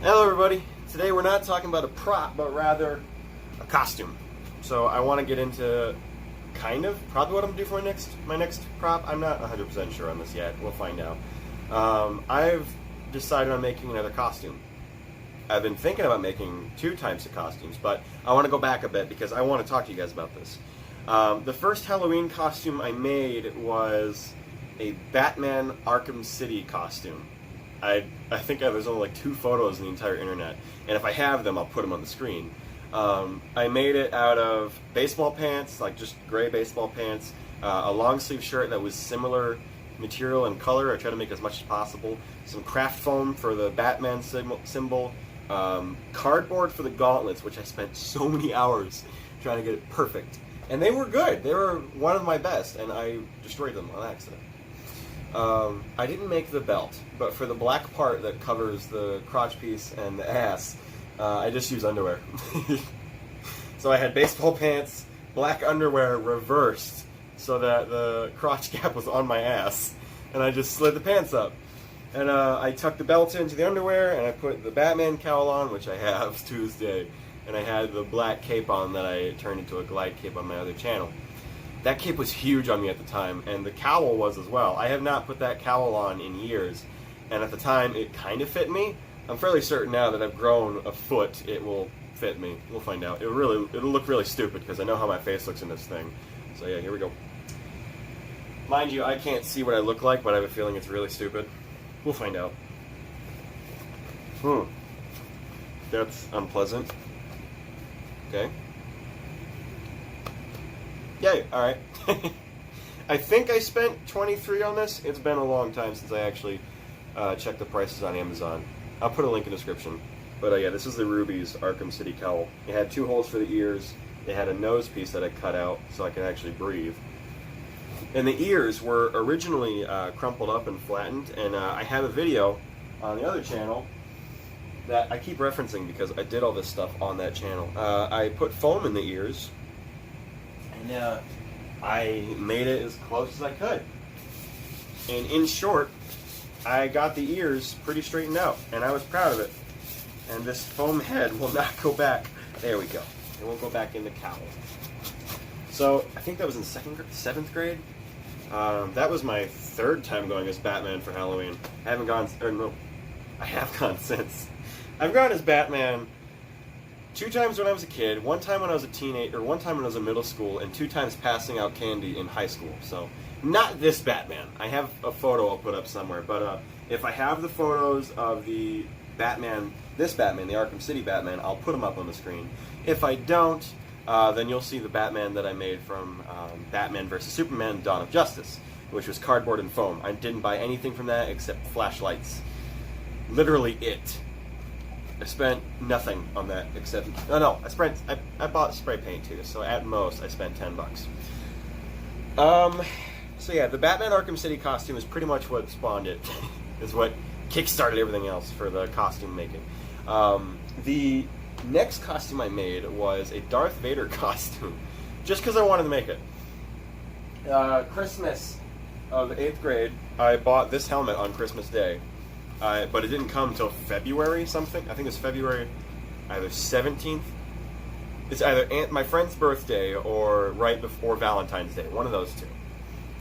Hello everybody. Today we're not talking about a prop, but rather a costume. So I want to get into probably what I'm gonna do for my next prop. I'm not 100% sure on this yet. We'll find out. I've decided on making another costume. I've been thinking about making two types of costumes, but I want to go back a bit because I want to talk to you guys about this. The first Halloween costume I made was a Batman Arkham City costume. I think there's only like 2 photos on the entire internet, and if I have them, I'll put them on the screen. I made it out of baseball pants, like just gray baseball pants, a long sleeve shirt that was similar material and color. I tried to make as much as possible. Some craft foam for the Batman symbol, cardboard for the gauntlets, which I spent so many hours trying to get it perfect. And they were good. They were one of my best, and I destroyed them on accident. I didn't make the belt, but for the black part that covers the crotch piece and the ass, I just used underwear. So I had baseball pants, black underwear reversed so that the crotch gap was on my ass, and I just slid the pants up. And I tucked the belt into the underwear, and I put the Batman cowl on, which I have Tuesday, and I had the black cape on that I turned into a glide cape on my other channel. That cape was huge on me at the time, and the cowl was as well. I have not put that cowl on in years, and at the time it kind of fit me. I'm fairly certain now that I've grown a foot, it will fit me. We'll find out. It'll look really stupid because I know how my face looks in this thing. So yeah, here we go. Mind you, I can't see what I look like, but I have a feeling it's really stupid. We'll find out. That's unpleasant. Okay. Yay, alright. I think I spent $23 on this. It's been a long time since I actually checked the prices on Amazon. I'll put a link in the description. But yeah, this is the Ruby's Arkham City cowl. It had 2 holes for the ears. It had a nose piece that I cut out so I could actually breathe. And the ears were originally crumpled up and flattened, and I have a video on the other channel that I keep referencing because I did all this stuff on that channel. I put foam in the ears, and I made it as close as I could. And in short, I got the ears pretty straightened out, and I was proud of it. And this foam head will not go back. There we go. It won't go back in the cowl. So I think that was in 7th grade. That was my 3rd time going as Batman for Halloween. I haven't gone, or no, I have gone since. I've gone as Batman 2 times when I was a kid, 1 time when I was a teenager, or 1 time when I was in middle school, and 2 times passing out candy in high school. So, not this Batman. I have a photo I'll put up somewhere, but if I have the photos of the Batman, this Batman, the Arkham City Batman, I'll put them up on the screen. If I don't, then you'll see the Batman that I made from Batman vs. Superman, Dawn of Justice, which was cardboard and foam. I didn't buy anything from that except flashlights. Literally it. I spent nothing on that except... No, I bought spray paint too, so at most I spent $10. So yeah, the Batman Arkham City costume is pretty much what spawned it. Is what kickstarted everything else for the costume making. The next costume I made was a Darth Vader costume, just because I wanted to make it. Christmas of 8th grade, I bought this helmet on Christmas Day. But it didn't come until February something. I think it's February either 17th. It's either my friend's birthday or right before Valentine's Day. One of those 2.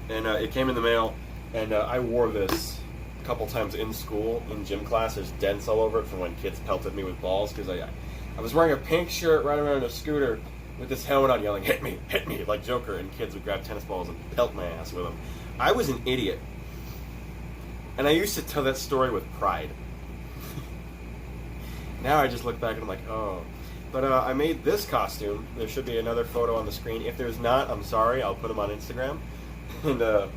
And it came in the mail, and I wore this a couple times in school, in gym class. There's dents all over it from when kids pelted me with balls, because I was wearing a pink shirt riding around a scooter with this helmet on yelling, hit me, like Joker, and kids would grab tennis balls and pelt my ass with them. I was an idiot. And I used to tell that story with pride. Now I just look back and I'm like, oh. But I made this costume. There should be another photo on the screen. If there's not, I'm sorry. I'll put them on Instagram. And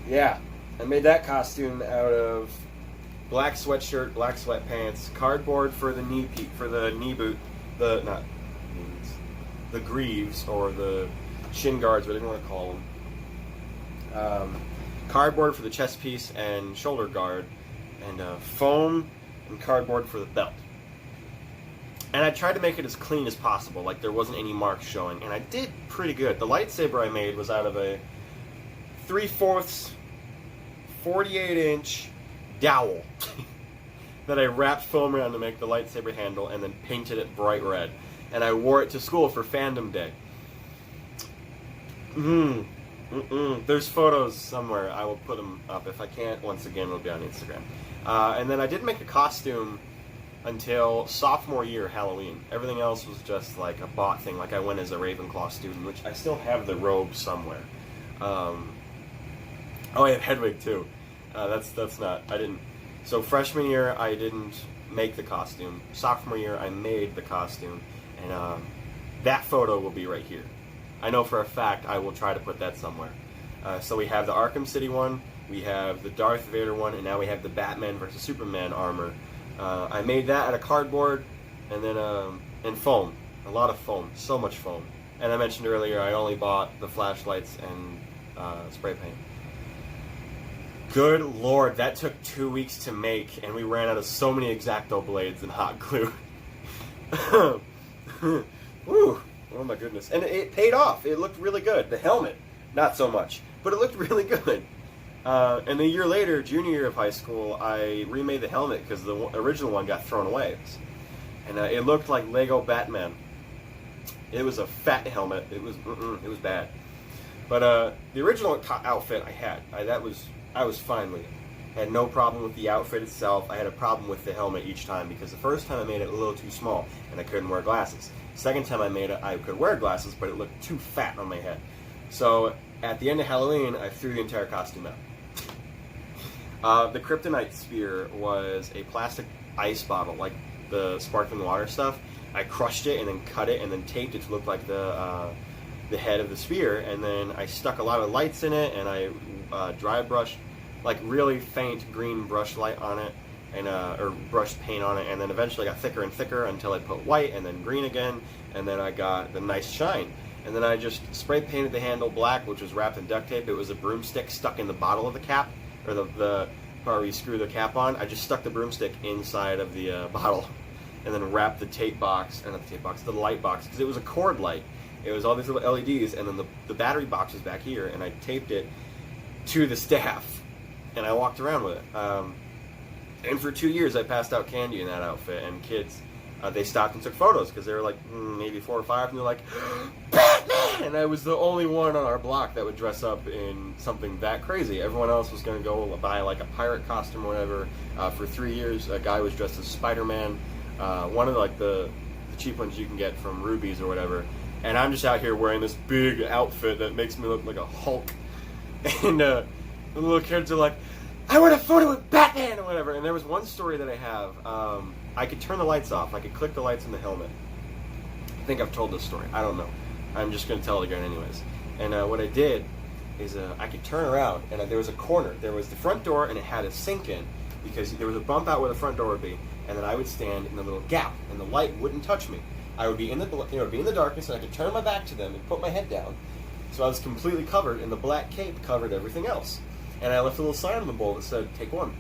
yeah, I made that costume out of black sweatshirt, black sweatpants, cardboard for the knee boot, the greaves or the shin guards, whatever you want to call them. Cardboard for the chest piece and shoulder guard, and foam and cardboard for the belt. And I tried to make it as clean as possible, like there wasn't any marks showing, and I did pretty good. The lightsaber I made was out of a 3/4 48-inch dowel. that I wrapped foam around to make the lightsaber handle and then painted it bright red. And I wore it to school for Fandom Day. There's photos somewhere. I will put them up. If I can't, once again, it'll be on Instagram. And then I didn't make a costume until sophomore year Halloween. Everything else was just like a bought thing. Like I went as a Ravenclaw student, which I still have the robe somewhere. Oh, I have Hedwig too. That's not. I didn't. So freshman year I didn't make the costume. Sophomore year I made the costume, and that photo will be right here. I know for a fact I will try to put that somewhere. So we have the Arkham City one, we have the Darth Vader one, and now we have the Batman versus Superman armor. I made that out of cardboard, and then and foam. A lot of foam. So much foam. And I mentioned earlier I only bought the flashlights and spray paint. Good Lord, that took 2 weeks to make, and we ran out of so many X-Acto blades and hot glue. Woo! Oh my goodness. And it paid off. It looked really good. The helmet, not so much, but it looked really good. And a year later, junior year of high school, I remade the helmet because the original one got thrown away. And it looked like Lego Batman. It was a fat helmet. It was bad. But the original outfit I had, I was fine with it. I had no problem with the outfit itself. I had a problem with the helmet each time because the first time I made it a little too small and I couldn't wear glasses. Second time I made it, I could wear glasses, but it looked too fat on my head. So at the end of Halloween, I threw the entire costume out. The Kryptonite spear was a plastic ice bottle, like the sparkling water stuff. I crushed it and then cut it and then taped it to look like the head of the spear, and then I stuck a lot of lights in it, and I dry brushed like really faint green brush light on it, and or brush paint on it, and then eventually got thicker and thicker until I put white and then green again, and then I got the nice shine. And then I just spray painted the handle black, which was wrapped in duct tape. It was a broomstick stuck in the bottle of the cap, or the part where you screw the cap on. I just stuck the broomstick inside of the bottle, and then wrapped the tape box, or not the tape box, the light box, because it was a cord light. It was all these little LEDs, and then the battery box was back here, and I taped it to the staff, and I walked around with it. And for 2 years, I passed out candy in that outfit, and kids, they stopped and took photos, because they were like, maybe 4 or 5, and they're like, Batman! And I was the only one on our block that would dress up in something that crazy. Everyone else was going to go buy like a pirate costume or whatever. For 3 years, a guy was dressed as Spider-Man, one of like the cheap ones you can get from Ruby's or whatever. And I'm just out here wearing this big outfit that makes me look like a Hulk. And the little kids are like, I want a photo with Batman or whatever. And there was one story that I have. I could turn the lights off. I could click the lights in the helmet. I think I've told this story. I don't know. I'm just going to tell it again anyways. And what I did is I could turn around, and there was a corner. There was the front door, and it had a sink in, because there was a bump out where the front door would be, and then I would stand in the little gap, and the light wouldn't touch me. I would be in the darkness, and I could turn my back to them and put my head down. So I was completely covered, and the black cape covered everything else. And I left a little sign on the bowl that said, "Take one."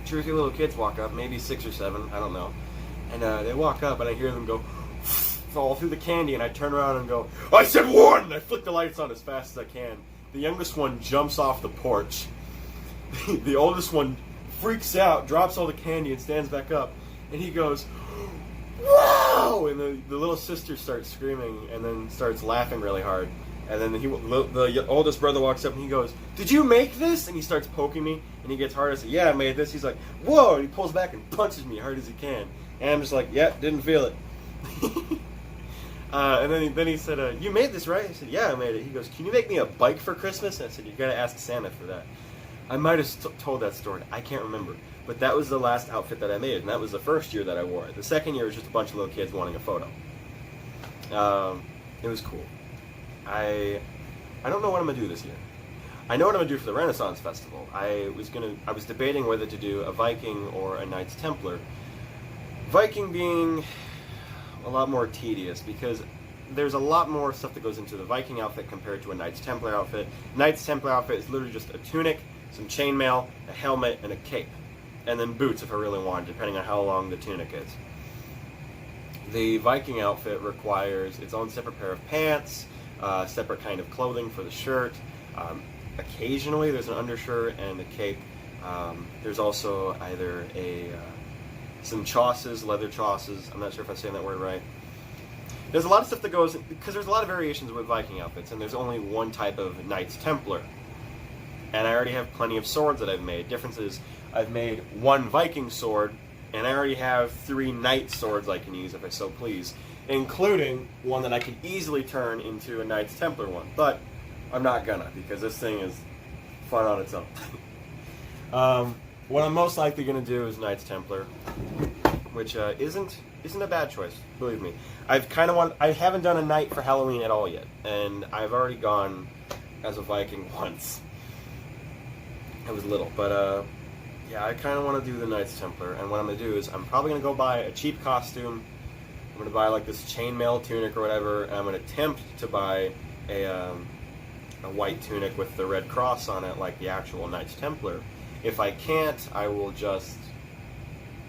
2 or 3 little kids walk up, maybe 6 or 7, I don't know. And they walk up, and I hear them go, fall through the candy, and I turn around and go, I said 1! And I flick the lights on as fast as I can. The youngest one jumps off the porch. The oldest one freaks out, drops all the candy, and stands back up. And he goes, whoa! And the little sister starts screaming, and then starts laughing really hard. And then the oldest brother walks up and he goes, did you make this? And he starts poking me, and he gets hard. I say, yeah, I made this. He's like, whoa! And he pulls back and punches me hard as he can. And I'm just like, yep, didn't feel it. And then he said, you made this, right? I said, yeah, I made it. He goes, can you make me a bike for Christmas? And I said, you gotta ask Santa for that. I might have told that story. I can't remember. But that was the last outfit that I made, and that was the first year that I wore it. The second year was just a bunch of little kids wanting a photo. It was cool. I don't know what I'm gonna do this year. I know what I'm gonna do for the Renaissance Festival. I was debating whether to do a Viking or a Knights Templar. Viking being a lot more tedious, because there's a lot more stuff that goes into the Viking outfit compared to a Knights Templar outfit. Knights Templar outfit is literally just a tunic, some chainmail, a helmet, and a cape. And then boots if I really want, depending on how long the tunic is. The Viking outfit requires its own separate pair of pants, separate kind of clothing for the shirt. Occasionally there's an undershirt and a cape. There's also either some chausses, leather chausses. I'm not sure if I'm saying that word right. There's a lot of stuff that goes, because there's a lot of variations with Viking outfits, and there's only one type of Knights Templar. And I already have plenty of swords that I've made. Difference is, I've made one Viking sword, and I already have 3 Knight swords I can use if I so please, including one that I can easily turn into a Knights Templar one. But I'm not gonna, because this thing is fun on its own. What I'm most likely gonna do is Knights Templar, which isn't a bad choice, believe me. I haven't done a Knight for Halloween at all yet, and I've already gone as a Viking once. I was little, but yeah, I kind of want to do the Knights Templar, and what I'm going to do is I'm probably going to go buy a cheap costume. I'm going to buy like this chainmail tunic or whatever, and I'm going to attempt to buy a white tunic with the red cross on it like the actual Knights Templar. If I can't, I will just,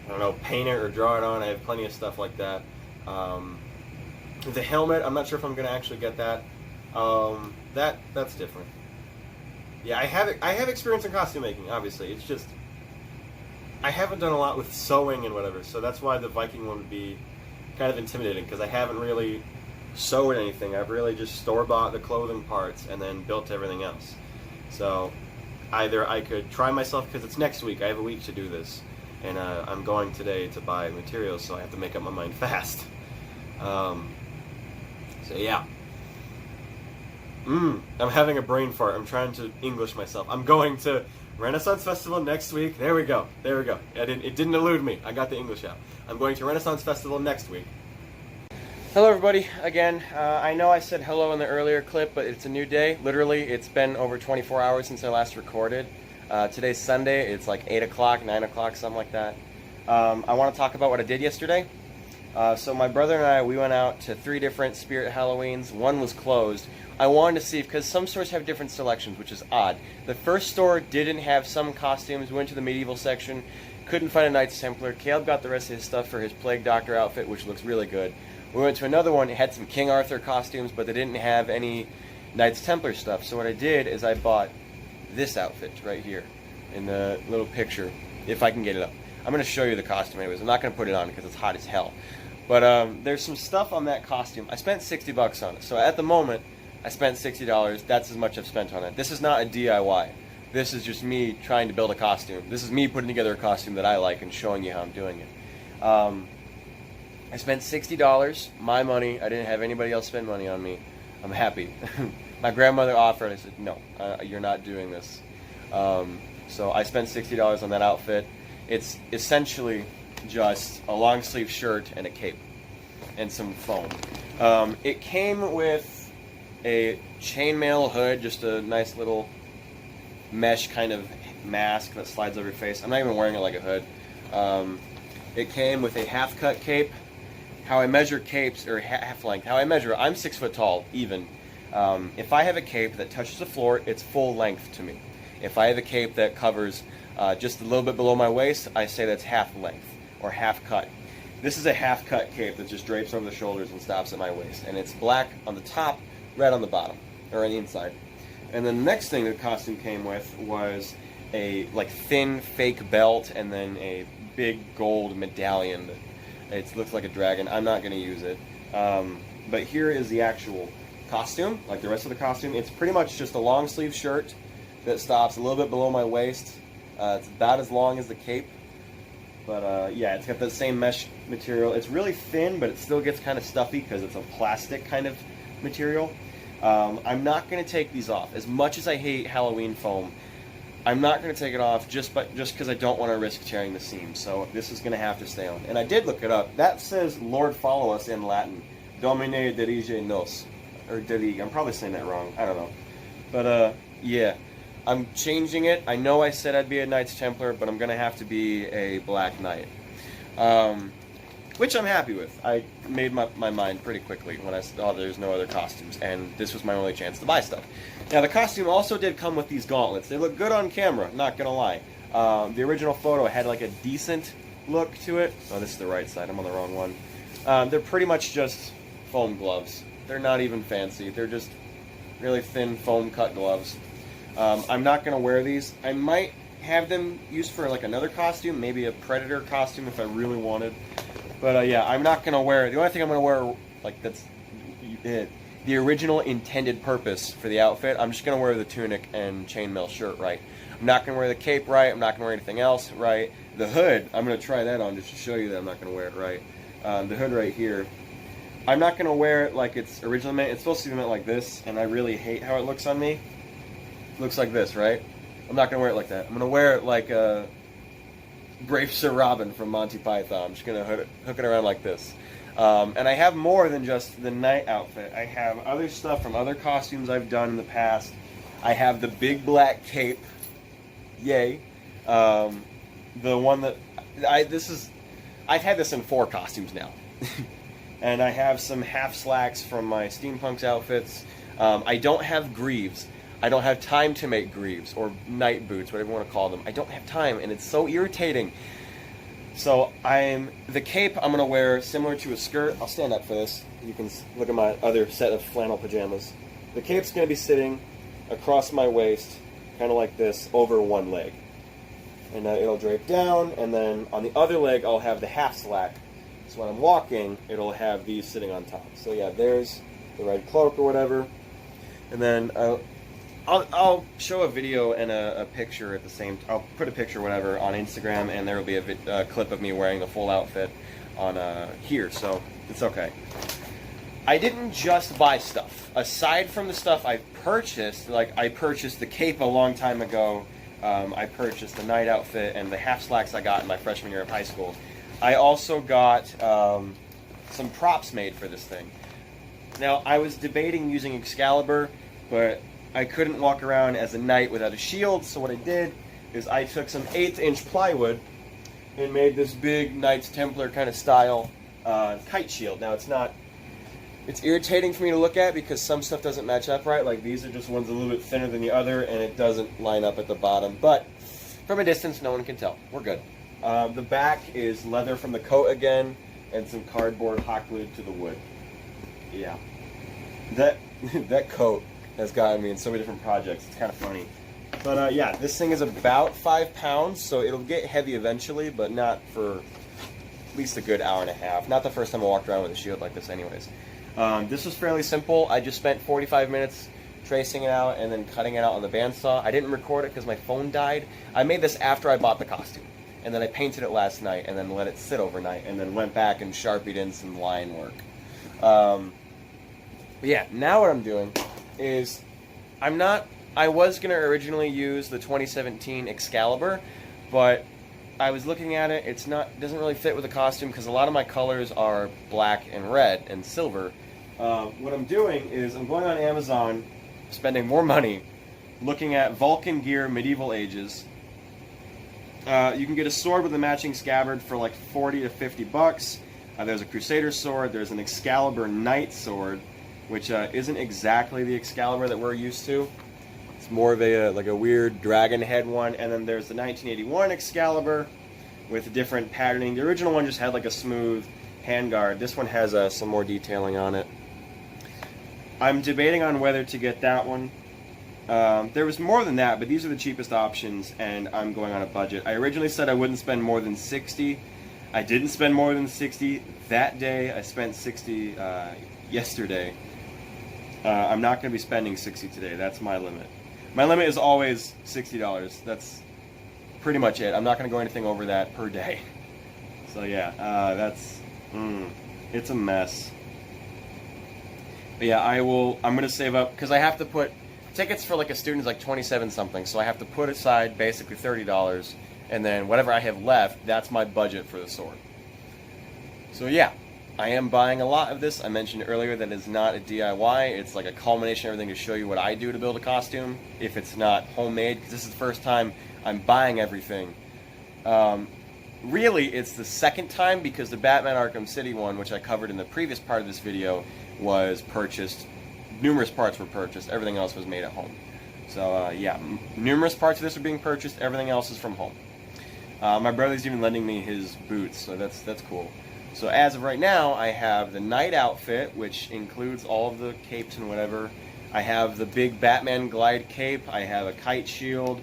I don't know, paint it or draw it on. I have plenty of stuff like that. The helmet, I'm not sure if I'm going to actually get that. That's different. Yeah, I have experience in costume making, obviously. It's just, I haven't done a lot with sewing and whatever, so that's why the Viking one would be kind of intimidating, because I haven't really sewed anything. I've really just store-bought the clothing parts and then built everything else. So either I could try myself, because it's next week, I have a week to do this, and I'm going today to buy materials, so I have to make up my mind fast. So yeah. I'm having a brain fart. I'm trying to English myself. I'm going to Renaissance Festival next week. There we go. There we go. It didn't elude me. I got the English out. I'm going to Renaissance Festival next week. Hello everybody. Again, I know I said hello in the earlier clip, but it's a new day. Literally, it's been over 24 hours since I last recorded. Today's Sunday. It's like 8 o'clock, 9 o'clock, something like that. I want to talk about what I did yesterday. So my brother and I, we went out to 3 different Spirit Halloweens. One was closed. I wanted to see, because some stores have different selections, which is odd. The first store didn't have some costumes. We went to the medieval section, couldn't find a Knights Templar. Caleb got the rest of his stuff for his Plague Doctor outfit, which looks really good. We went to another one, it had some King Arthur costumes, but they didn't have any Knights Templar stuff. So what I did is I bought this outfit right here in the little picture, if I can get it up. I'm going to show you the costume anyways. I'm not going to put it on because it's hot as hell. But there's some stuff on that costume. I spent $60 on it. So at the moment, I spent $60. That's as much I've spent on it. This is not a DIY. This is just me trying to build a costume. This is me putting together a costume that I like and showing you how I'm doing it. I spent $60, my money. I didn't have anybody else spend money on me. I'm happy. My grandmother offered. I said, no, you're not doing this. So I spent $60 on that outfit. It's essentially just a long sleeve shirt and a cape and some foam. It came with a chainmail hood, just a nice little mesh kind of mask that slides over your face. I'm not even wearing it like a hood. It came with a half-cut cape. How I measure capes, or half length, how I measure, I'm 6 foot tall, even. If I have a cape that touches the floor, it's full length to me. If I have a cape that covers just a little bit below my waist, I say that's half length, or half cut. This is a half cut cape that just drapes over the shoulders and stops at my waist. And it's black on the top, red on the bottom, or on the inside. And then the next thing the costume came with was a like thin fake belt, and then a big gold medallion that it looks like a dragon. I'm not going to use it. But here is the actual costume, like the rest of the costume. It's pretty much just a long sleeve shirt that stops a little bit below my waist. It's about as long as the cape. But yeah, it's got the same mesh material. It's really thin, but it still gets kind of stuffy because it's a plastic kind of material. I'm not going to take these off. As much as I hate Halloween foam, I'm not going to take it off just because I don't want to risk tearing the seam. So this is going to have to stay on. And I did look it up. That says Lord follow us in Latin. Domine dirige nos. Or dirige. I'm probably saying that wrong. I don't know. But yeah. I'm changing it. I know I said I'd be a Knights Templar, but I'm going to have to be a Black Knight. Which I'm happy with. I made my mind pretty quickly when I saw there's no other costumes, and this was my only chance to buy stuff. Now, the costume also did come with these gauntlets. They look good on camera, not going to lie. The original photo had like a decent look to it. Oh, this is the right side. I'm on the wrong one. They're pretty much just foam gloves. They're not even fancy. They're just really thin foam cut gloves. I'm not going to wear these. I might have them used for like another costume, maybe a Predator costume if I really wanted. But yeah, I'm not gonna wear. The only thing I'm gonna wear, like that's it, the original intended purpose for the outfit. I'm just gonna wear the tunic and chainmail shirt, right? I'm not gonna wear the cape, right? I'm not gonna wear anything else, right? The hood, I'm gonna try that on just to show you that I'm not gonna wear it, right? The hood right here, I'm not gonna wear it like it's originally meant. It's supposed to be meant like this, and I really hate how it looks on me. It looks like this, right? I'm not gonna wear it like that. I'm gonna wear it like Brave Sir Robin from Monty Python. I'm just gonna hook it around like this. And I have more than just the knight outfit. I have other stuff from other costumes I've done in the past. I have the big black cape. Yay. The one that I've had this in 4 costumes now. And I have some half-slacks from my steampunks outfits. I don't have greaves. I don't have time to make greaves or night boots, whatever you want to call them. I don't have time, and it's so irritating. So the cape I'm going to wear similar to a skirt. I'll stand up for this. You can look at my other set of flannel pajamas. The cape's going to be sitting across my waist, kind of like this, over one leg. And it'll drape down, and then on the other leg I'll have the half slack. So when I'm walking, it'll have these sitting on top. So yeah, there's the red cloak or whatever. And then I'll show a video and a picture at the same time. I'll put a picture, whatever, on Instagram, and there will be a clip of me wearing the full outfit on here, so it's okay. I didn't just buy stuff. Aside from the stuff I purchased, like I purchased the cape a long time ago, I purchased the night outfit and the half slacks I got in my freshman year of high school. I also got some props made for this thing. Now, I was debating using Excalibur, but I couldn't walk around as a knight without a shield, so what I did is I took some 1/8" plywood and made this big Knights Templar kind of style kite shield. Now, it's irritating for me to look at because some stuff doesn't match up right. Like these are just ones a little bit thinner than the other, and it doesn't line up at the bottom. But from a distance, no one can tell. We're good. The back is leather from the coat again, and some cardboard hot glued to the wood. Yeah, that coat has gotten me in so many different projects. It's kind of funny. But yeah, this thing is about 5 pounds, so it'll get heavy eventually, but not for at least a good hour and a half. Not the first time I walked around with a shield like this anyways. This was fairly simple. I just spent 45 minutes tracing it out and then cutting it out on the bandsaw. I didn't record it because my phone died. I made this after I bought the costume. And then I painted it last night and then let it sit overnight and then went back and Sharpied in some line work. But yeah, now what I'm doing is I was going to originally use the 2017 Excalibur, but I was looking at it, doesn't really fit with the costume because a lot of my colors are black and red and silver. What I'm doing is I'm going on Amazon, spending more money, looking at Vulcan gear medieval ages. You can get a sword with a matching scabbard for like 40 to 50 bucks. There's a Crusader sword, there's an Excalibur knight sword, which isn't exactly the Excalibur that we're used to. It's more of a like a weird dragon head one, and then there's the 1981 Excalibur with different patterning. The original one just had like a smooth handguard. This one has some more detailing on it. I'm debating on whether to get that one. There was more than that, but these are the cheapest options, and I'm going on a budget. I originally said I wouldn't spend more than 60. I didn't spend more than 60 that day. I spent 60 yesterday. I'm not going to be spending 60 today. That's my limit. My limit is always $60. That's pretty much it. I'm not going to go anything over that per day. So yeah, it's a mess. But yeah, I'm going to save up, because I have to put, tickets for like a student is like 27 something, so I have to put aside basically $30, and then whatever I have left, that's my budget for the sword. So yeah, I am buying a lot of this. I mentioned earlier that it's not a DIY. It's like a culmination of everything to show you what I do to build a costume, if it's not homemade, because this is the first time I'm buying everything. Really, it's the second time, because the Batman Arkham City one, which I covered in the previous part of this video, was purchased. Numerous parts were purchased. Everything else was made at home. So yeah, numerous parts of this are being purchased. Everything else is from home. My brother's even lending me his boots, so that's cool. So as of right now, I have the knight outfit, which includes all of the capes and whatever. I have the big Batman glide cape. I have a kite shield.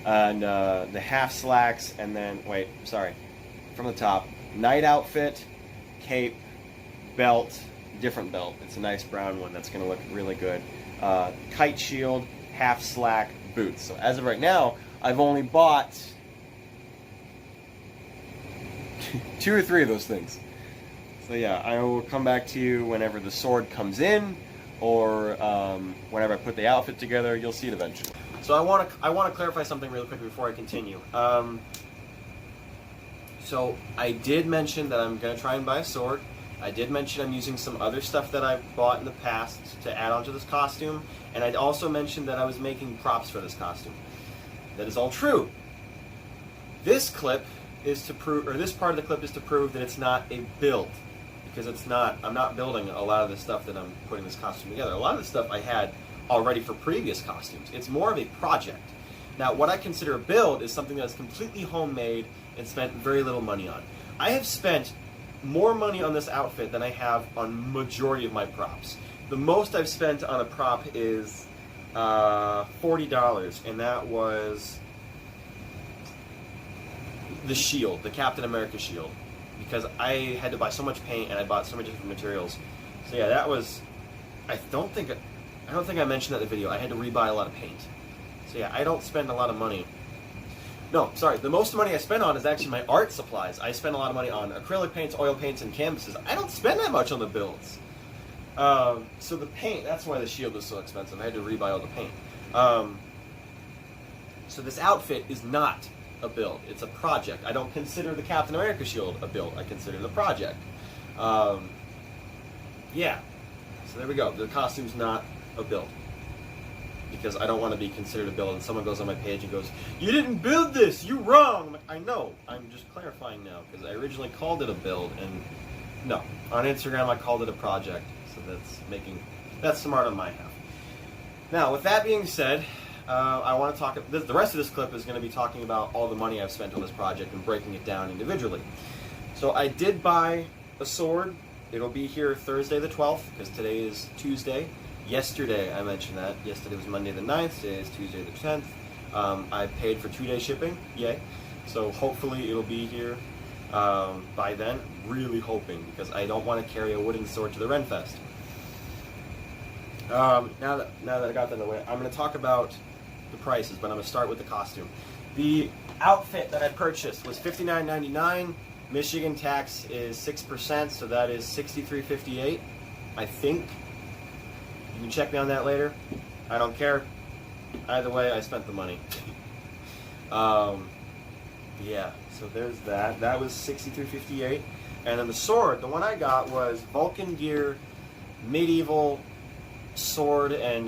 and the half slacks, and then from the top, knight outfit, cape, belt, different belt. It's a nice brown one that's going to look really good. Kite shield, half slack, boots. So as of right now, I've only bought 2 or 3 of those things. So yeah, I will come back to you whenever the sword comes in, or whenever I put the outfit together. You'll see it eventually. So I want to clarify something really quick before I continue. So I did mention that I'm going to try and buy a sword. I did mention I'm using some other stuff that I've bought in the past to add onto this costume, and I'd also mentioned that I was making props for this costume. That is all true. This clip is to prove, or this part of the clip is to prove that it's not a build, because it's not. I'm not building a lot of the stuff that I'm putting this costume together. A lot of the stuff I had already for previous costumes. It's more of a project. Now, what I consider a build is something that's completely homemade and spent very little money on. I have spent more money on this outfit than I have on majority of my props. The most I've spent on a prop is $40, and that was the shield, the Captain America shield, because I had to buy so much paint and I bought so many different materials. So yeah, that was. I don't think I mentioned that in the video. I had to rebuy a lot of paint. So yeah, I don't spend a lot of money. No, sorry. The most money I spend on is actually my art supplies. I spend a lot of money on acrylic paints, oil paints, and canvases. I don't spend that much on the builds. So the paint, that's why the shield was so expensive. I had to rebuy all the paint. So this outfit is not a build. It's a project. I don't consider the Captain America shield a build. I consider it a project. Yeah. So there we go. The costume's not a build, because I don't want to be considered a build, and someone goes on my page and goes, "You didn't build this, you wrong." I'm like, I know, I'm just clarifying now, because I originally called it a build, and no, on Instagram I called it a project, so that's smart on my half. Now, with that being said, I want to talk, the rest of this clip is going to be talking about all the money I've spent on this project and breaking it down individually. So I did buy a sword. It'll be here Thursday the 12th, because today is Tuesday. Yesterday, I mentioned that. Yesterday was Monday the 9th. Today is Tuesday the 10th. I paid for 2-day shipping. Yay. So hopefully it'll be here by then. Really hoping, because I don't want to carry a wooden sword to the Renfest. Now that I got that in the way, I'm going to talk about the prices, but I'm going to start with the costume. The outfit that I purchased was $59.99. Michigan tax is 6%, so that is $63.58, I think. You can check me on that later. I don't care. Either way, I spent the money. Yeah, so there's that. That was $63.58. And then the sword, the one I got was Vulcan Gear Medieval Sword and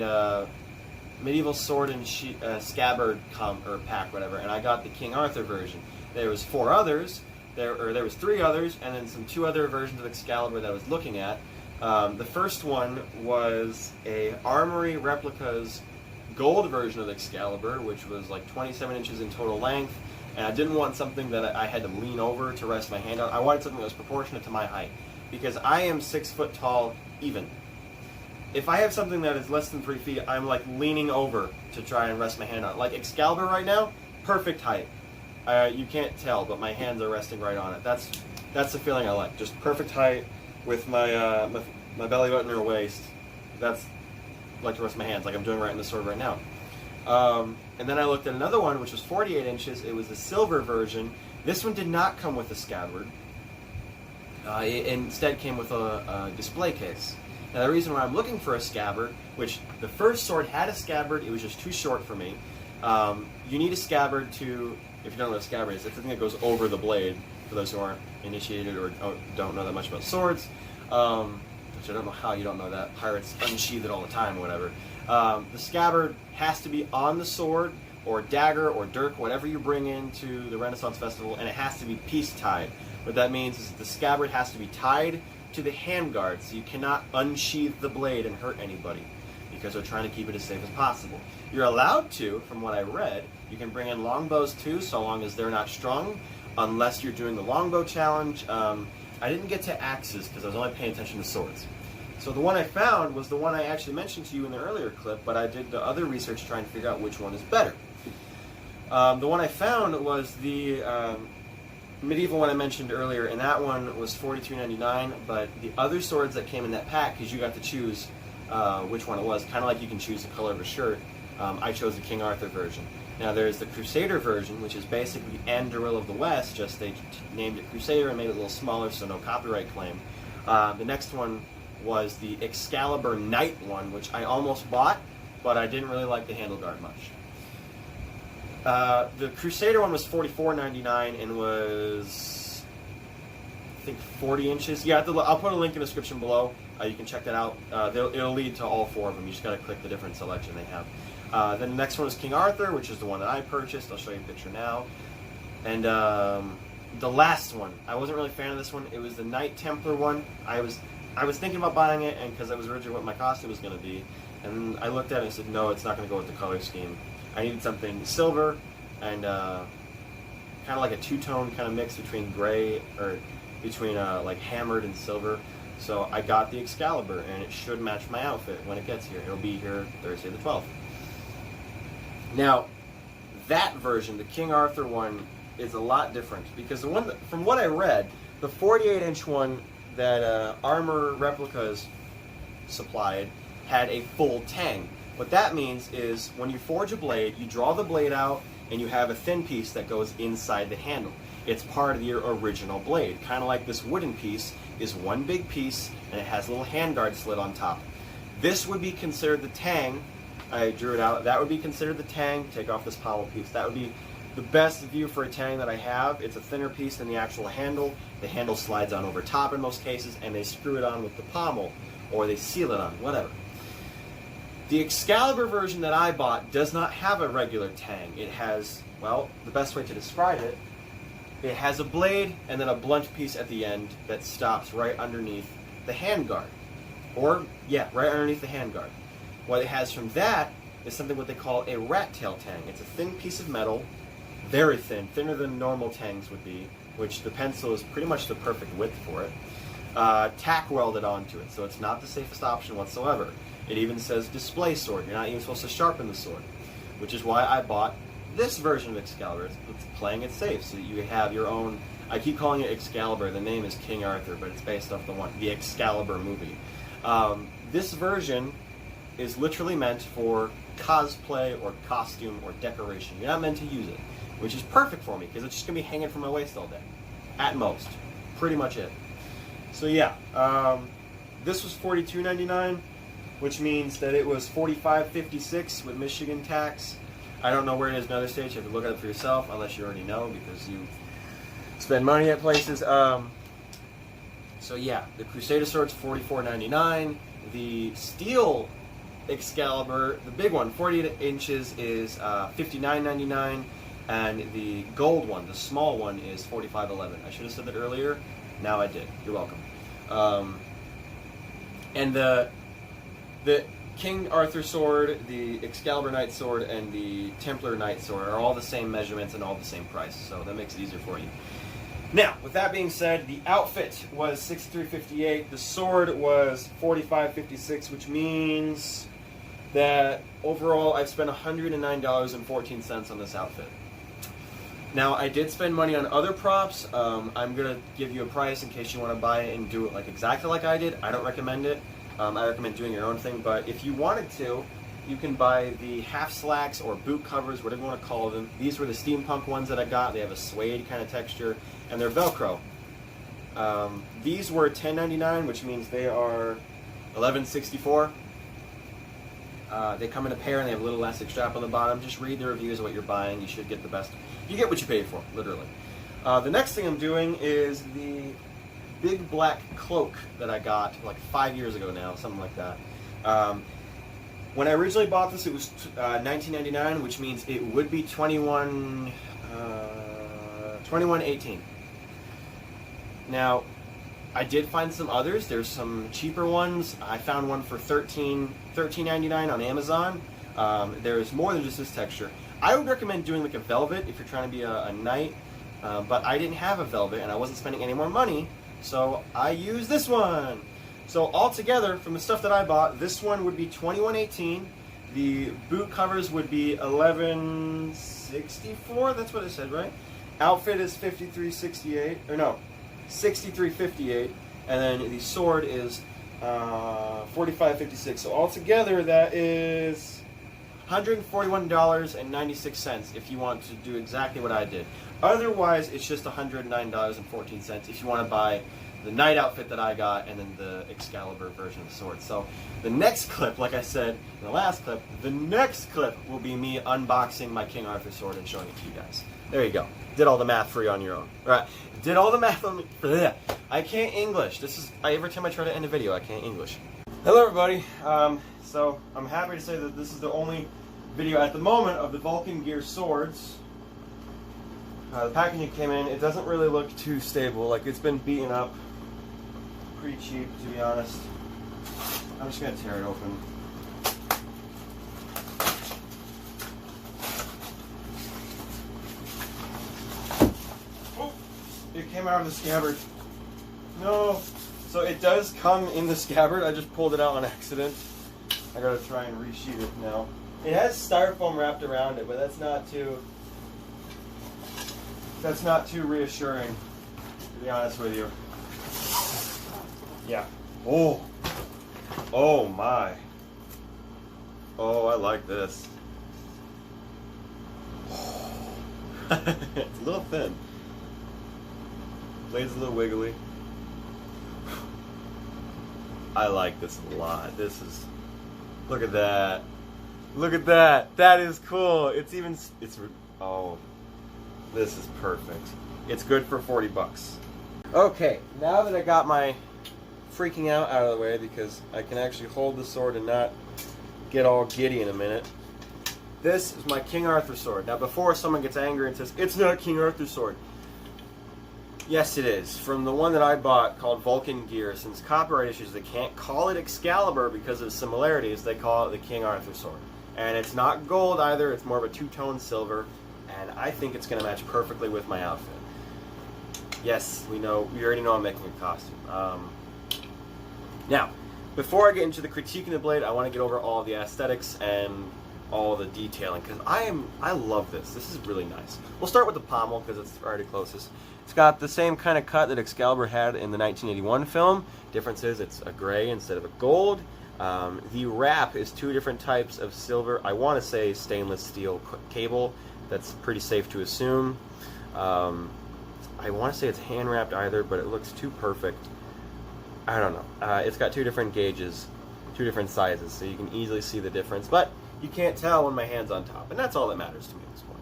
Scabbard pack, whatever. And I got the King Arthur version. There was 4 others. There was 3 others, and then 2 other versions of Excalibur that I was looking at. The first one was a Armory Replicas gold version of Excalibur, which was like 27 inches in total length, and I didn't want something that I had to lean over to rest my hand on. I wanted something that was proportionate to my height, because I am 6 foot tall even. If I have something that is less than 3 feet, I'm like leaning over to try and rest my hand on it. Like Excalibur right now, perfect height. You can't tell, but my hands are resting right on it. That's the feeling I like. Just perfect height with my my belly button or waist. That's like to rest my hands, like I'm doing right in the sword right now. And then I looked at another one, which was 48 inches. It was the silver version. This one did not come with a scabbard. It instead came with a display case. Now the reason why I'm looking for a scabbard, which the first sword had a scabbard, it was just too short for me. You need a scabbard to, if you don't know what a scabbard is, it's the thing that goes over the blade, for those who aren't initiated or don't know that much about swords. Which I don't know how you don't know that. Pirates unsheath it all the time or whatever. The scabbard has to be on the sword, or dagger, or dirk, whatever you bring into the Renaissance Festival, and it has to be piece-tied. What that means is the scabbard has to be tied to the handguard, so you cannot unsheath the blade and hurt anybody, because they're trying to keep it as safe as possible. You're allowed to, from what I read, you can bring in longbows too, so long as they're not strung, unless you're doing the longbow challenge. I didn't get to axes because I was only paying attention to swords. So the one I found was the one I actually mentioned to you in the earlier clip, but I did the other research trying to figure out which one is better. The one I found was the medieval one I mentioned earlier, and that one was $42.99. But the other swords that came in that pack, because you got to choose which one it was, kind of like you can choose the color of a shirt, I chose the King Arthur version. Now there's the Crusader version, which is basically Andoril of the West, just they named it Crusader and made it a little smaller, so no copyright claim. The next one was the Excalibur Knight one, which I almost bought, but I didn't really like the handleguard much. The Crusader one was $44.99 and was, I think, 40 inches. Yeah, I'll put a link in the description below. You can check that out. It'll lead to all four of them. You just got to click the different selection they have. Then the next one is King Arthur, which is the one that I purchased. I'll show you a picture now. And the last one, I wasn't really a fan of this one. It was the Knight Templar one. I was thinking about buying it, and because that was originally what my costume was going to be. And I looked at it and said, no, it's not going to go with the color scheme. I needed something silver and kind of like a two-tone kind of mix between gray, or between like hammered and silver. So I got the Excalibur, and it should match my outfit when it gets here. It'll be here Thursday the 12th. Now, that version, the King Arthur one, is a lot different, because the one that, from what I read, the 48-inch one that Armor Replicas supplied had a full tang. What that means is when you forge a blade, you draw the blade out and you have a thin piece that goes inside the handle. It's part of your original blade. Kind of like this wooden piece is one big piece and it has a little handguard slit on top. This would be considered the tang. I drew it out. That would be considered the tang. Take off this pommel piece. That would be the best view for a tang that I have. It's a thinner piece than the actual handle. The handle slides on over top in most cases, and they screw it on with the pommel, or they seal it on, whatever. The Excalibur version that I bought does not have a regular tang. It has, well, the best way to describe it, it has a blade and then a blunt piece at the end that stops right underneath the handguard. Or, yeah, right underneath the handguard. What it has from that is something what they call a rat tail tang. It's a thin piece of metal, very thin, thinner than normal tangs would be, which the pencil is pretty much the perfect width for it. Tack welded onto it, so it's not the safest option whatsoever. It even says display sword. You're not even supposed to sharpen the sword, which is why I bought this version of Excalibur. It's playing it safe, so you have your own. I keep calling it Excalibur. The name is King Arthur, but it's based off the Excalibur movie. This version is literally meant for cosplay or costume or decoration. You're not meant to use it, which is perfect for me because it's just gonna be hanging from my waist all day, at most. Pretty much it. So yeah, this was $42.99, which means that it was $45.56 with Michigan tax. I don't know where it is in other states. You have to look at it for yourself, unless you already know because you spend money at places. So yeah, the Crusader sword's $44.99. The steel Excalibur, the big one, 48 inches, is $59.99, and the gold one, the small one, is $45.11. I should have said that earlier. Now I did. You're welcome. And the King Arthur sword, the Excalibur Knight sword, and the Templar Knight sword are all the same measurements and all the same price, so that makes it easier for you. Now, with that being said, the outfit was $63.58. The sword was $45.56, which means that overall I've spent $109.14 on this outfit. Now, I did spend money on other props. I'm going to give you a price in case you want to buy it and do it like exactly like I did. I don't recommend it. I recommend doing your own thing, but if you wanted to, you can buy the half-slacks or boot covers, whatever you want to call them. These were the steampunk ones that I got. They have a suede kind of texture, and they're Velcro. These were $10.99, which means they are $11.64. They come in a pair, and they have a little elastic strap on the bottom. Just read the reviews of what you're buying. You should get the best. You get what you pay for, literally. The next thing I'm doing is the big black cloak that I got like 5 years ago now, something like that. When I originally bought this, it was $19.99, which means it would be $21.18. Now, I did find some others. There's some cheaper ones. I found one for $13.99 on Amazon. There's more than just this texture. I would recommend doing like a velvet if you're trying to be a knight, but I didn't have a velvet and I wasn't spending any more money, so I used this one. So altogether, from the stuff that I bought, this one would be $21.18. The boot covers would be $11.60. $63.64. That's what I said, right? Outfit is $53.68, or no, $63.58, and then the sword is $45.56. So altogether, that is $141.96 if you want to do exactly what I did. Otherwise, it's just $109.14 if you want to buy the knight outfit that I got and then the Excalibur version of the sword. So the next clip, like I said in the last clip, the next clip will be me unboxing my King Arthur sword and showing it to you guys. There you go. Did all the math for you on your own. All right. Did all the math on me. I can't English. Every time I try to end a video, I can't English. Hello, everybody. So I'm happy to say that this is the only video at the moment of the Vulcan Gear swords. The packaging came in. It doesn't really look too stable. Like, it's been beaten up. Pretty cheap, to be honest. I'm just gonna tear it open. Oh, it came out of the scabbard. No. So it does come in the scabbard. I just pulled it out on accident. I gotta try and resheet it now. It has styrofoam wrapped around it, but that's not too reassuring, to be honest with you. Yeah. Oh. Oh my. Oh, I like this. It's a little thin. Blade's a little wiggly. I like this a lot. Look at that. Look at that. That is cool. Oh, this is perfect. It's good for 40 bucks. Okay, now that I got my freaking out of the way, because I can actually hold the sword and not get all giddy in a minute. This is my King Arthur sword. Now, before someone gets angry and says, it's not King Arthur's sword. Yes, it is. From the one that I bought called Vulcan Gear. Since copyright issues, they can't call it Excalibur because of similarities. They call it the King Arthur sword. And it's not gold either. It's more of a two-tone silver. And I think it's going to match perfectly with my outfit. Yes, we already know I'm making a costume. Now, before I get into the critiquing the blade, I want to get over all the aesthetics and all the detailing, because I love this. This is really nice. We'll start with the pommel because it's already closest. It's got the same kind of cut that Excalibur had in the 1981 film. Difference is it's a gray instead of a gold. The wrap is two different types of silver. I want to say stainless steel cable. That's pretty safe to assume. I want to say it's hand wrapped either, but it looks too perfect. I don't know. It's got two different gauges, two different sizes, so you can easily see the difference. But you can't tell when my hand's on top, and that's all that matters to me at this point.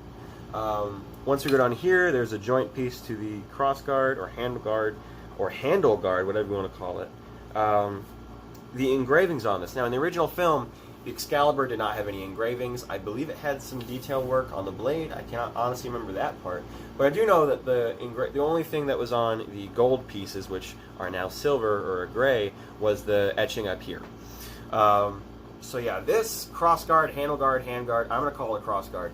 Once we go down here, there's a joint piece to the cross guard or handle guard, whatever you want to call it. The engravings on this. Now, in the original film, the Excalibur did not have any engravings. I believe it had some detail work on the blade. I cannot honestly remember that part. But I do know that the only thing that was on the gold pieces, which are now silver or a gray, was the etching up here. So yeah, this cross guard, handle guard, hand guard, I'm going to call it cross guard.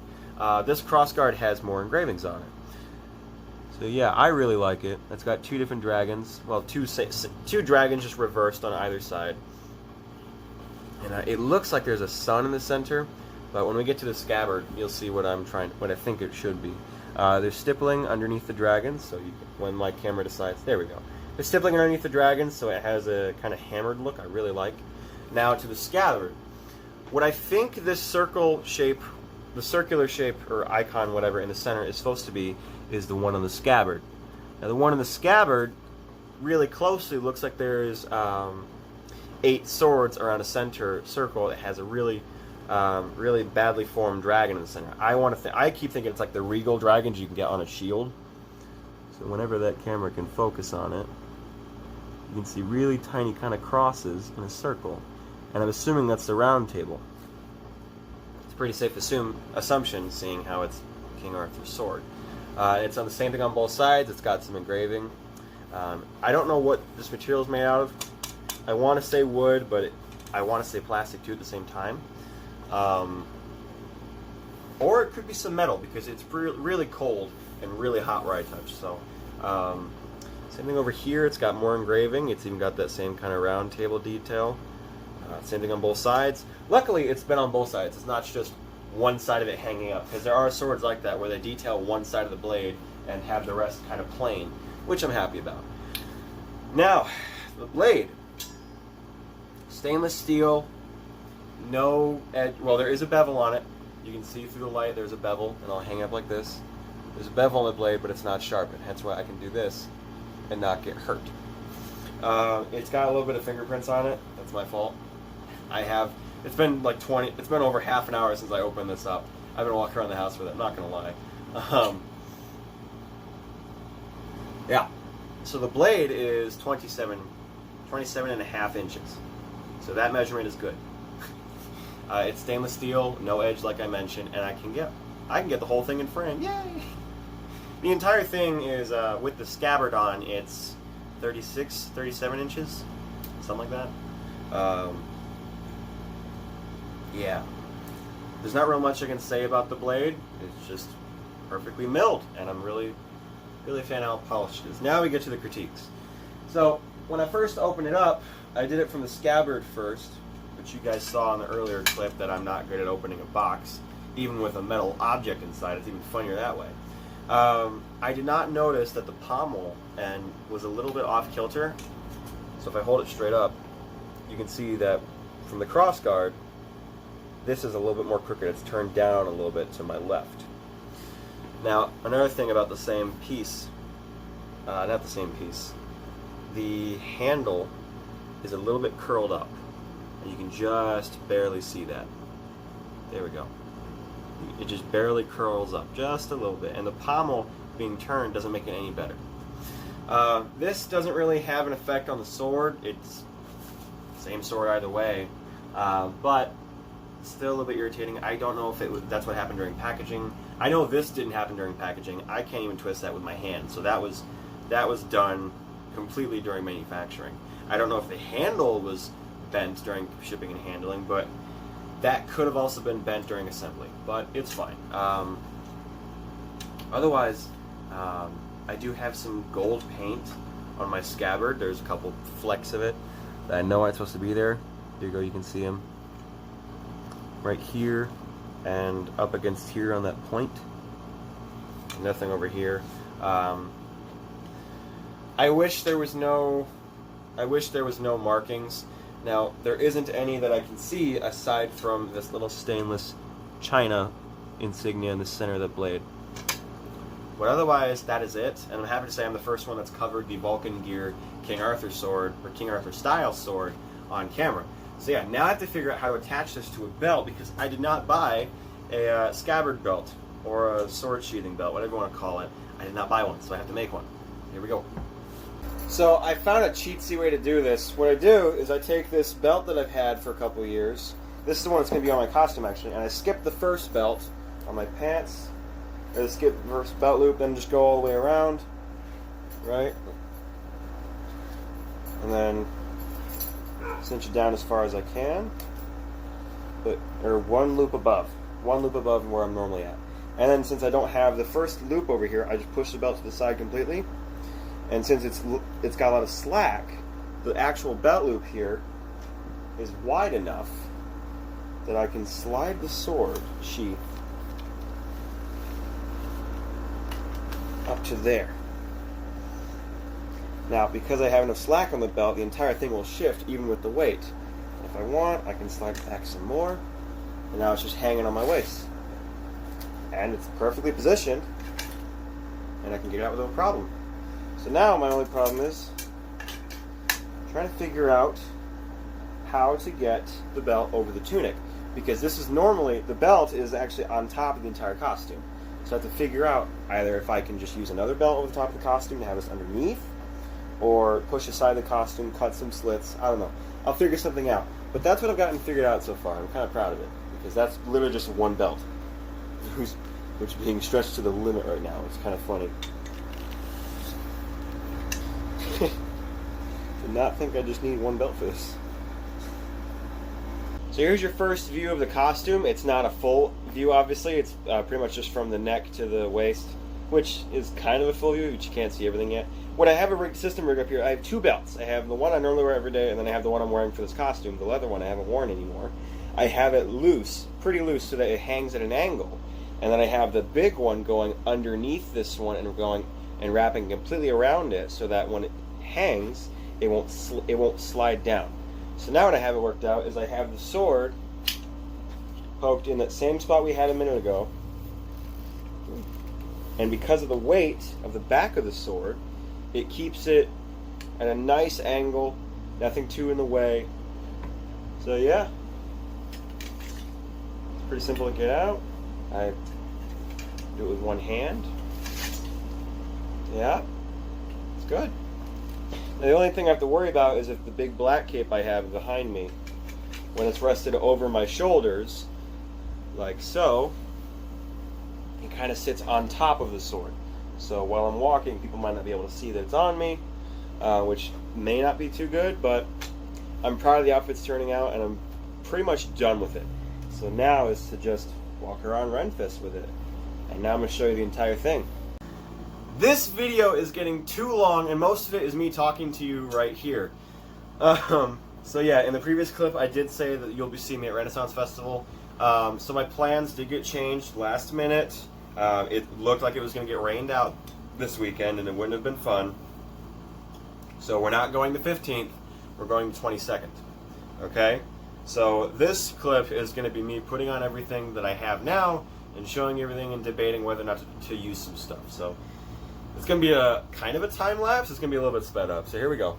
This cross guard has more engravings on it. So yeah, I really like it. It's got two different dragons. Well, two dragons just reversed on either side. And it looks like there's a sun in the center, but when we get to the scabbard, you'll see what I think it should be. There's stippling underneath the dragons, so when my camera decides, there we go. There's stippling underneath the dragons, so it has a kind of hammered look I really like. Now to the scabbard. What I think this circular shape or icon, whatever, in the center is supposed to be is the one on the scabbard. Now the one on the scabbard really closely looks like there's 8 swords around a center circle that has a really badly formed dragon in the center. I keep thinking it's like the regal dragons you can get on a shield. So whenever that camera can focus on it, you can see really tiny kind of crosses in a circle. And I'm assuming that's the round table. It's a pretty safe assumption, seeing how it's King Arthur's sword. It's on the same thing on both sides. It's got some engraving. I don't know what this material is made out of. I want to say wood, but I want to say plastic too at the same time. Or it could be some metal, because it's really cold and really hot where I touch. So, same thing over here. It's got more engraving. It's even got that same kind of round table detail. Same thing on both sides. Luckily, it's been on both sides. It's not just one side of it hanging up, because there are swords like that where they detail one side of the blade and have the rest kind of plain, which I'm happy about. Now, the blade. Stainless steel, no edge. Well, there is a bevel on it. You can see through the light there's a bevel, and I'll hang up like this. There's a bevel on the blade, but it's not sharpened, hence why I can do this and not get hurt. It's got a little bit of fingerprints on it. That's my fault. It's been like it's been over half an hour since I opened this up. I've been walking around the house with it, I'm not going to lie. Yeah. So the blade is 27 and a half inches. So that measurement is good. It's stainless steel, no edge like I mentioned, and I can get the whole thing in frame. Yay! The entire thing is, with the scabbard on, it's 37 inches, something like that. Yeah. There's not real much I can say about the blade. It's just perfectly milled, and I'm really a fan of how polished it is. Now we get to the critiques. So, when I first opened it up, I did it from the scabbard first, which you guys saw in the earlier clip that I'm not good at opening a box, even with a metal object inside. It's even funnier that way. I did not notice that the pommel was a little bit off kilter. So if I hold it straight up, you can see that from the cross guard, this is a little bit more crooked. It's turned down a little bit to my left. Now, another thing about the same piece, not the same piece, the handle is a little bit curled up, and you can just barely see that. There we go. It just barely curls up just a little bit, and the pommel being turned doesn't make it any better. This doesn't really have an effect on the sword. It's the same sword either way, but still a little bit irritating. I don't know if that's what happened during packaging. I know this didn't happen during packaging. I can't even twist that with my hand, so that was done completely during manufacturing. I don't know if the handle was bent during shipping and handling, but that could have also been bent during assembly, but it's fine. Otherwise, I do have some gold paint on my scabbard. There's a couple flecks of it that I know aren't supposed to be there. There you go, you can see them. Right here and up against here on that point. Nothing over here. I wish there was no markings. Now, there isn't any that I can see aside from this little stainless china insignia in the center of the blade. But otherwise, that is it. And I'm happy to say I'm the first one that's covered the Vulcan Gear King Arthur sword, or King Arthur style sword, on camera. So yeah, now I have to figure out how to attach this to a belt, because I did not buy a scabbard belt, or a sword sheathing belt, whatever you want to call it. I did not buy one, so I have to make one. Here we go. So I found a cheatsy way to do this. What I do is I take this belt that I've had for a couple of years. This is the one that's going to be on my costume, actually. And I skip the first belt on my pants. Or skip the first belt loop, then just go all the way around. Right? And then cinch it down as far as I can. Or one loop above. One loop above where I'm normally at. And then since I don't have the first loop over here, I just push the belt to the side completely. And since it's got a lot of slack, the actual belt loop here is wide enough that I can slide the sword sheath up to there. Now, because I have enough slack on the belt, the entire thing will shift even with the weight. If I want, I can slide it back some more, and now it's just hanging on my waist. And it's perfectly positioned, and I can get it out with no problem. So now my only problem is trying to figure out how to get the belt over the tunic, because this is normally, the belt is actually on top of the entire costume. So I have to figure out either if I can just use another belt over the top of the costume to have this underneath, or push aside the costume, cut some slits. I don't know. I'll figure something out. But that's what I've gotten figured out so far. I'm kind of proud of it, because that's literally just one belt, which is being stretched to the limit right now. It's kind of funny. Did not think I just need one belt for this. So here's your first view of the costume. It's not a full view, obviously. It's pretty much just from the neck to the waist, which is kind of a full view, but you can't see everything yet. When I have a system rig up here, I have two belts. I have the one I normally wear every day, and then I have the one I'm wearing for this costume, the leather one I haven't worn anymore. I have it loose, pretty loose, so that it hangs at an angle. And then I have the big one going underneath this one and going and wrapping completely around it, so that when it hangs, it won't slide down. So now what I have it worked out is I have the sword poked in that same spot we had a minute ago, and because of the weight of the back of the sword, it keeps it at a nice angle, nothing too in the way. So yeah, it's pretty simple to get out. I do it with one hand. Yeah, it's good. Now, the only thing I have to worry about is if the big black cape I have behind me, when it's rested over my shoulders, like so, it kind of sits on top of the sword. So while I'm walking, people might not be able to see that it's on me, which may not be too good, but I'm proud of the outfit's turning out, and I'm pretty much done with it. So now is to just walk around Renfest with it. And now I'm going to show you the entire thing. This video is getting too long, and most of it is me talking to you right here. So yeah, in the previous clip, I did say that you'll be seeing me at Renaissance Festival. So my plans did get changed last minute. It looked like it was going to get rained out this weekend, and it wouldn't have been fun. So we're not going the 15th, we're going the 22nd. Okay? So this clip is going to be me putting on everything that I have now, and showing you everything and debating whether or not to use some stuff. So it's going to be a kind of a time lapse. It's going to be a little bit sped up. So here we go.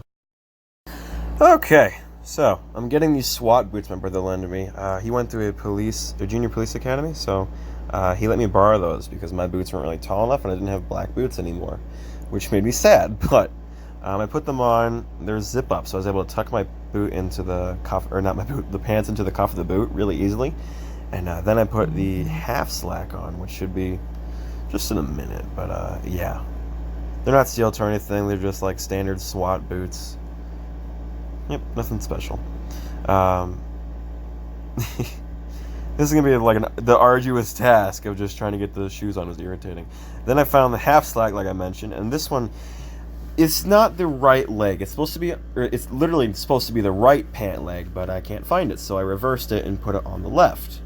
Okay, so I'm getting these SWAT boots my brother lended me. He went through a junior police academy, so he let me borrow those because my boots weren't really tall enough and I didn't have black boots anymore, which made me sad. But I put them on. They're zip up, so I was able to tuck my boot into the cuff, or not my boot, the pants into the cuff of the boot really easily. And then I put the half slack on, which should be just in a minute. But yeah, they're not steel toe or anything. They're just like standard SWAT boots. Yep, nothing special. This is gonna be like the arduous task of just trying to get the shoes on was irritating. Then I found the half slack, like I mentioned, and this one, it's not the right leg. It's supposed to be, or it's literally supposed to be the right pant leg, but I can't find it, so I reversed it and put it on the left.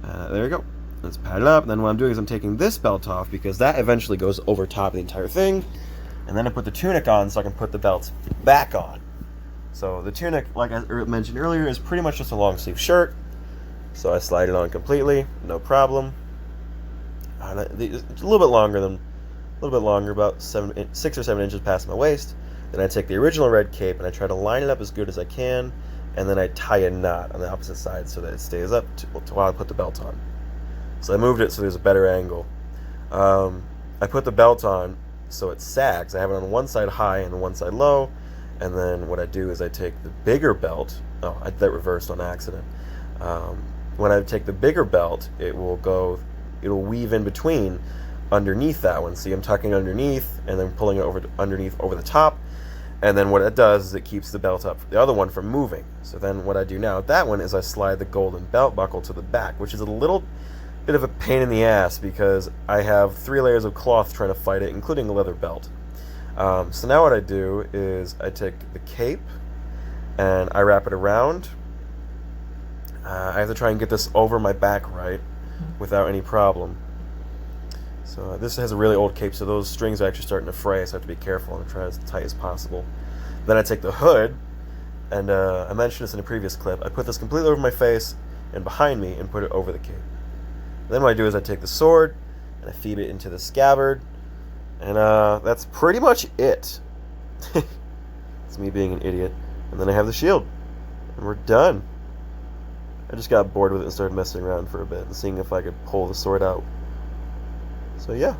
There we go. Let's pad it up. And then what I'm doing is I'm taking this belt off because that eventually goes over top of the entire thing. And then I put the tunic on so I can put the belts back on. So the tunic, like I mentioned earlier, is pretty much just a long sleeve shirt. So I slide it on completely, no problem. It's a little bit longer, about 6 or 7 inches past my waist. Then I take the original red cape and I try to line it up as good as I can. And then I tie a knot on the opposite side so that it stays up while I put the belt on. So I moved it so there's a better angle. I put the belt on so it sags. I have it on one side high and the one side low. And then what I do is I take the bigger belt. Oh, that reversed on accident. When I take the bigger belt, it'll weave in between underneath that one. See, I'm tucking underneath and then pulling it underneath over the top. And then what it does is it keeps the belt up, the other one from moving. So then what I do now with that one is I slide the golden belt buckle to the back, which is a little bit of a pain in the ass because I have 3 layers of cloth trying to fight it, including a leather belt. So now what I do is I take the cape and I wrap it around. I have to try and get this over my back right without any problem. So this has a really old cape, so those strings are actually starting to fray, so I have to be careful and try as tight as possible. Then I take the hood, and I mentioned this in a previous clip, I put this completely over my face and behind me and put it over the cape. Then what I do is I take the sword and I feed it into the scabbard, and that's pretty much it. It's me being an idiot. And then I have the shield, and we're done. I just got bored with it and started messing around for a bit and seeing if I could pull the sword out. So yeah.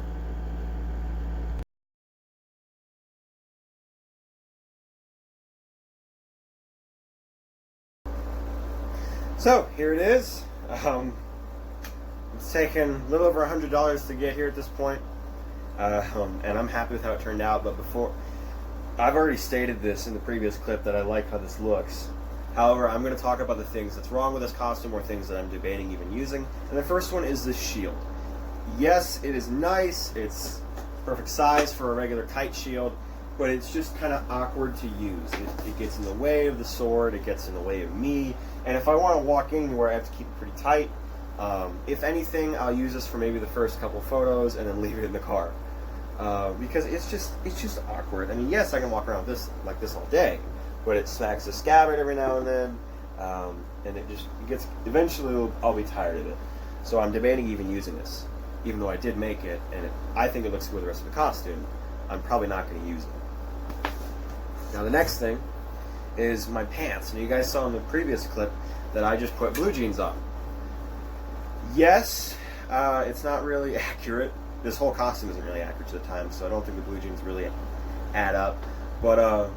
So here it is. It's taken a little over $100 to get here at this point, and I'm happy with how it turned out. But I've already stated this in the previous clip that I like how this looks. However, I'm going to talk about the things that's wrong with this costume or things that I'm debating even using. And the first one is the shield. Yes, it is nice. It's perfect size for a regular kite shield, but it's just kind of awkward to use. It gets in the way of the sword, it gets in the way of me, and if I want to walk anywhere, I have to keep it pretty tight. If anything, I'll use this for maybe the first couple photos and then leave it in the car. Because it's just awkward. I mean, yes, I can walk around with this like this all day, but it smacks the scabbard every now and then, and it gets, eventually I'll be tired of it. So I'm debating even using this, even though I did make it, and I think it looks good with the rest of the costume. I'm probably not going to use it. Now the next thing is my pants. Now you guys saw in the previous clip that I just put blue jeans on. Yes, it's not really accurate. This whole costume isn't really accurate to the time, so I don't think the blue jeans really add up. But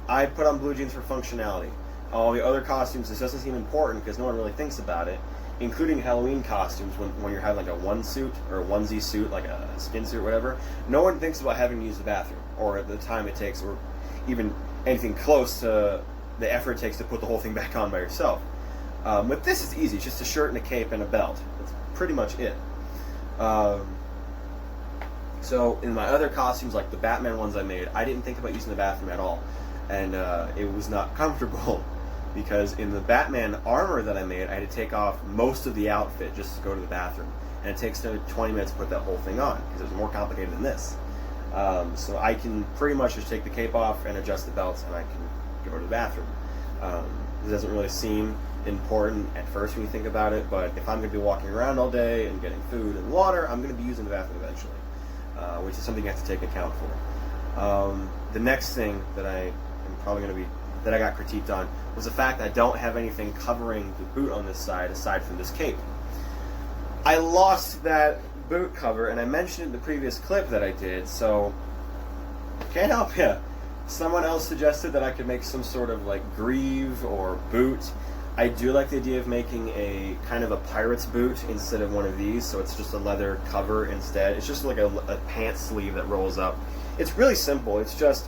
I put on blue jeans for functionality. All the other costumes, this doesn't seem important because no one really thinks about it, including Halloween costumes when you're having like a one suit or a onesie suit, like a skin suit or whatever. No one thinks about having to use the bathroom or the time it takes or even anything close to the effort it takes to put the whole thing back on by yourself. With this, it's easy. It's just a shirt and a cape and a belt. That's pretty much it. So in my other costumes, like the Batman ones I made, I didn't think about using the bathroom at all. And it was not comfortable because in the Batman armor that I made, I had to take off most of the outfit just to go to the bathroom. And it takes 20 minutes to put that whole thing on because it was more complicated than this. So I can pretty much just take the cape off and adjust the belts and I can go to the bathroom. It doesn't really seem important at first when you think about it, but if I'm going to be walking around all day and getting food and water, I'm going to be using the bathroom eventually, which is something you have to take account for. The next thing that I got critiqued on was the fact that I don't have anything covering the boot on this side aside from this cape. I lost that boot cover, and I mentioned it in the previous clip that I did, so can't help you. Someone else suggested that I could make some sort of like greave or boot. I do like the idea of making a kind of a pirate's boot instead of one of these, so it's just a leather cover instead. It's just like a pant sleeve that rolls up. It's really simple. It's just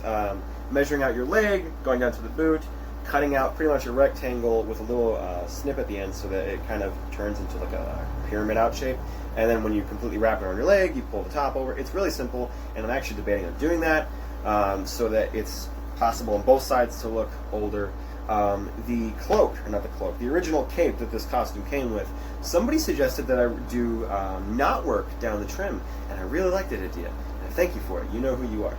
measuring out your leg, going down to the boot, cutting out pretty much a rectangle with a little snip at the end so that it kind of turns into like a pyramid out shape. And then when you completely wrap it around your leg, you pull the top over. It's really simple, and I'm actually debating on doing that so that it's possible on both sides to look older. The cloak, or not the cloak, the original cape that this costume came with, somebody suggested that I do knot work down the trim, and I really liked that idea. And thank you for it. You know who you are.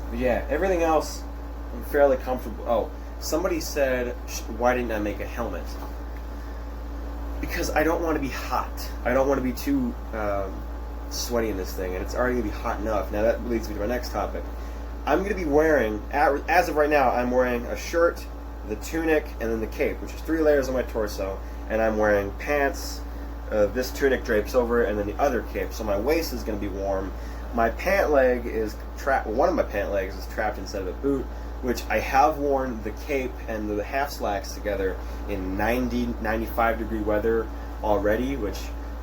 But yeah, everything else I'm fairly comfortable. Oh, somebody said, why didn't I make a helmet? Because I don't want to be hot. I don't want to be too sweaty in this thing, and it's already going to be hot enough. Now that leads me to my next topic. I'm going to be wearing, as of right now, I'm wearing a shirt, the tunic, and then the cape, which is 3 layers on my torso, and I'm wearing pants, this tunic drapes over it, and then the other cape, so my waist is going to be warm. My pant leg is trapped, one of my pant legs is trapped inside of a boot, which I have worn the cape and the half slacks together in 90, 95 degree weather already, which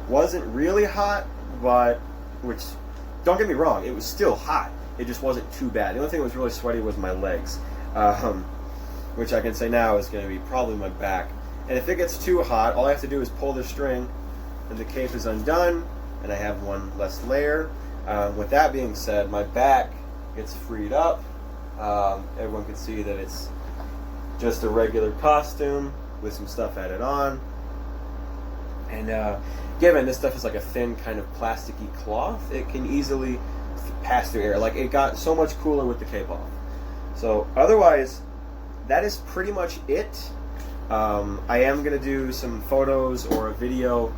wasn't really hot, but, which, don't get me wrong, it was still hot. It just wasn't too bad. The only thing that was really sweaty was my legs, which I can say now is going to be probably my back. And if it gets too hot, all I have to do is pull the string, and the cape is undone, and I have one less layer. With that being said, my back gets freed up. Everyone can see that it's just a regular costume with some stuff added on. And given this stuff is like a thin kind of plasticky cloth, it can easily pass through air. Like, it got so much cooler with the cape off. So otherwise, that is pretty much it. I am going to do some photos or a video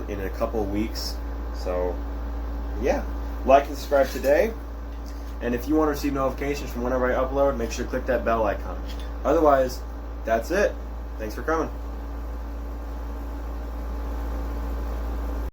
in a couple weeks. So yeah, like and subscribe today. And if you want to receive notifications from whenever I upload, make sure to click that bell icon. Otherwise, that's it. Thanks for coming.